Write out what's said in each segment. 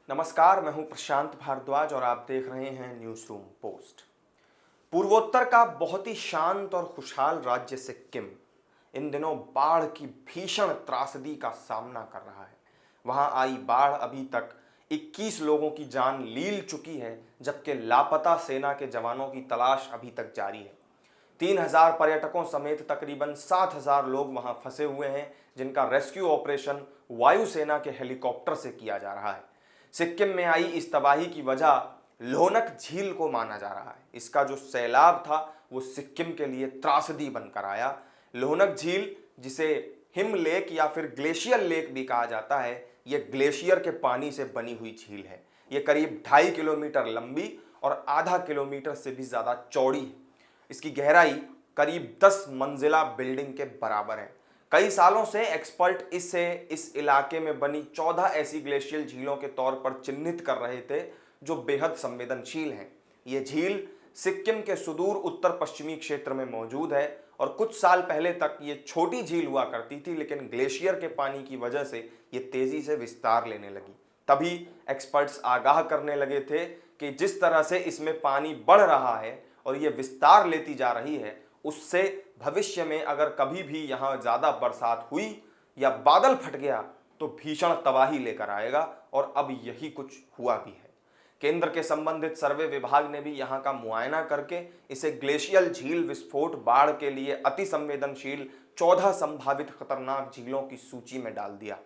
नमस्कार, मैं हूं प्रशांत भारद्वाज और आप देख रहे हैं न्यूज रूम पोस्ट। पूर्वोत्तर का बहुत ही शांत और खुशहाल राज्य सिक्किम इन दिनों बाढ़ की भीषण त्रासदी का सामना कर रहा है। वहां आई बाढ़ अभी तक 21 लोगों की जान लील चुकी है, जबकि लापता सेना के जवानों की तलाश अभी तक जारी है। 3000 पर्यटकों समेत तकरीबन 7000 लोग वहां फंसे हुए हैं, जिनका रेस्क्यू ऑपरेशन वायुसेना के हेलीकॉप्टर से किया जा रहा है। सिक्किम में आई इस तबाही की वजह लोहनक झील को माना जा रहा है। इसका जो सैलाब था वो सिक्किम के लिए त्रासदी बनकर आया। लोहनक झील, जिसे हिम लेक या फिर ग्लेशियर लेक भी कहा जाता है, यह ग्लेशियर के पानी से बनी हुई झील है। यह करीब 2.5 किलोमीटर लंबी और आधा किलोमीटर से भी ज्यादा चौड़ी है। इसकी गहराई करीब 10 मंजिला बिल्डिंग के बराबर है। कई सालों से एक्सपर्ट इसे इस इलाके में बनी 14 ऐसी ग्लेशियल झीलों के तौर पर चिन्हित कर रहे थे जो बेहद संवेदनशील हैं। ये झील सिक्किम के सुदूर उत्तर पश्चिमी क्षेत्र में मौजूद है और कुछ साल पहले तक ये छोटी झील हुआ करती थी, लेकिन ग्लेशियर के पानी की वजह से ये तेजी से विस्तार लेने लगी। तभी एक्सपर्ट्स आगाह करने लगे थे कि जिस तरह से इसमें पानी बढ़ रहा है और ये विस्तार लेती जा रही है, उससे भविष्य में अगर कभी भी यहाँ ज्यादा बरसात हुई या बादल फट गया तो भीषण तबाही लेकर आएगा, और अब यही कुछ हुआ भी है। केंद्र के संबंधित सर्वे विभाग ने भी यहाँ का मुआयना करके इसे ग्लेशियल झील विस्फोट बाढ़ के लिए अति संवेदनशील 14 संभावित खतरनाक झीलों की सूची में डाल दिया।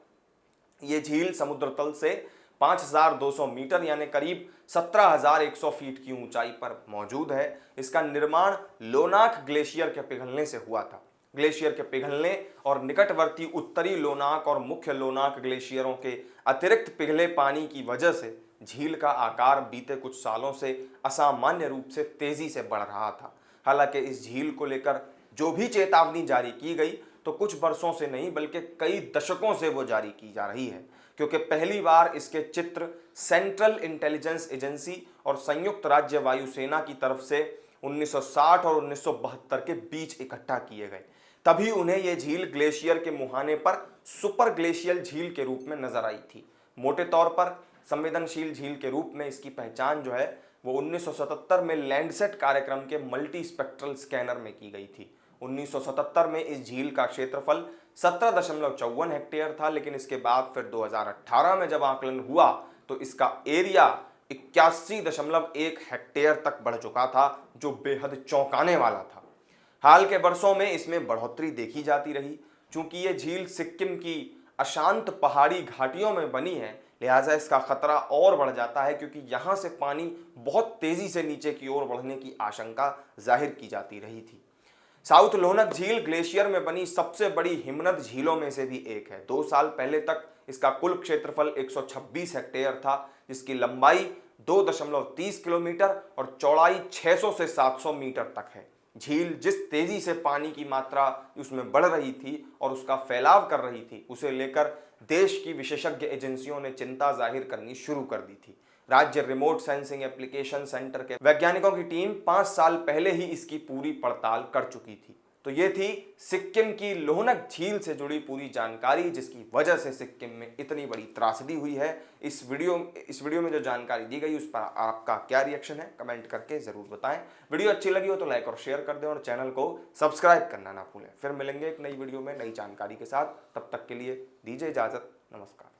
ये झील समुद्र तल से 5200 मीटर यानी करीब 17100 फीट की ऊंचाई पर मौजूद है। इसका निर्माण लोनाक ग्लेशियर के पिघलने से हुआ था। ग्लेशियर के पिघलने और निकटवर्ती उत्तरी लोनाक और मुख्य लोनाक ग्लेशियरों के अतिरिक्त पिघले पानी की वजह से झील का आकार बीते कुछ सालों से असामान्य रूप से तेजी से बढ़ रहा था। हालांकि इस झील को लेकर जो भी चेतावनी जारी की गई तो कुछ वर्षों से नहीं बल्कि कई दशकों से वो जारी की जा रही है, क्योंकि पहली बार इसके चित्र सेंट्रल इंटेलिजेंस एजेंसी और संयुक्त राज्य वायुसेना की तरफ से 1960 और 1972 के बीच इकट्ठा किए गए। तभी उन्हें यह झील ग्लेशियर के मुहाने पर सुपर ग्लेशियल झील के रूप में नजर आई थी। मोटे तौर पर संवेदनशील झील के रूप में इसकी पहचान जो है वो 1977 में लैंडसेट कार्यक्रम के मल्टी स्पेक्ट्रल स्कैनर में की गई थी। 1977 में इस झील का क्षेत्रफल 17.54 हेक्टेयर था, लेकिन इसके बाद फिर 2018 में जब आकलन हुआ तो इसका एरिया 81.1 हेक्टेयर तक बढ़ चुका था, जो बेहद चौंकाने वाला था। हाल के वर्षों में इसमें बढ़ोतरी देखी जाती रही। चूंकि ये झील सिक्किम की अशांत पहाड़ी घाटियों में बनी है, लिहाजा इसका खतरा और बढ़ जाता है, क्योंकि यहां से पानी बहुत तेजी से नीचे की ओर बढ़ने की आशंका जाहिर की जाती रही थी। साउथ लोहनक झील ग्लेशियर में बनी सबसे बड़ी हिमनद झीलों में से भी एक है। 2 साल पहले तक इसका कुल क्षेत्रफल 126 हेक्टेयर था, जिसकी लंबाई 2.30 किलोमीटर और चौड़ाई 600 से 700 मीटर तक है। झील जिस तेजी से पानी की मात्रा उसमें बढ़ रही थी और उसका फैलाव कर रही थी, उसे लेकर देश की विशेषज्ञ एजेंसियों ने चिंता जाहिर करनी शुरू कर दी थी। राज्य रिमोट सेंसिंग एप्लीकेशन सेंटर के वैज्ञानिकों की टीम 5 साल पहले ही इसकी पूरी पड़ताल कर चुकी थी। तो ये थी सिक्किम की लोहनक झील से जुड़ी पूरी जानकारी, जिसकी वजह से सिक्किम में इतनी बड़ी त्रासदी हुई है। इस वीडियो में जो जानकारी दी गई उस पर आपका क्या रिएक्शन है, कमेंट करके जरूर बताएं। वीडियो अच्छी लगी हो तो लाइक और शेयर कर दें और चैनल को सब्सक्राइब करना ना भूलें। फिर मिलेंगे एक नई वीडियो में नई जानकारी के साथ। तब तक के लिए दीजिए इजाजत। नमस्कार।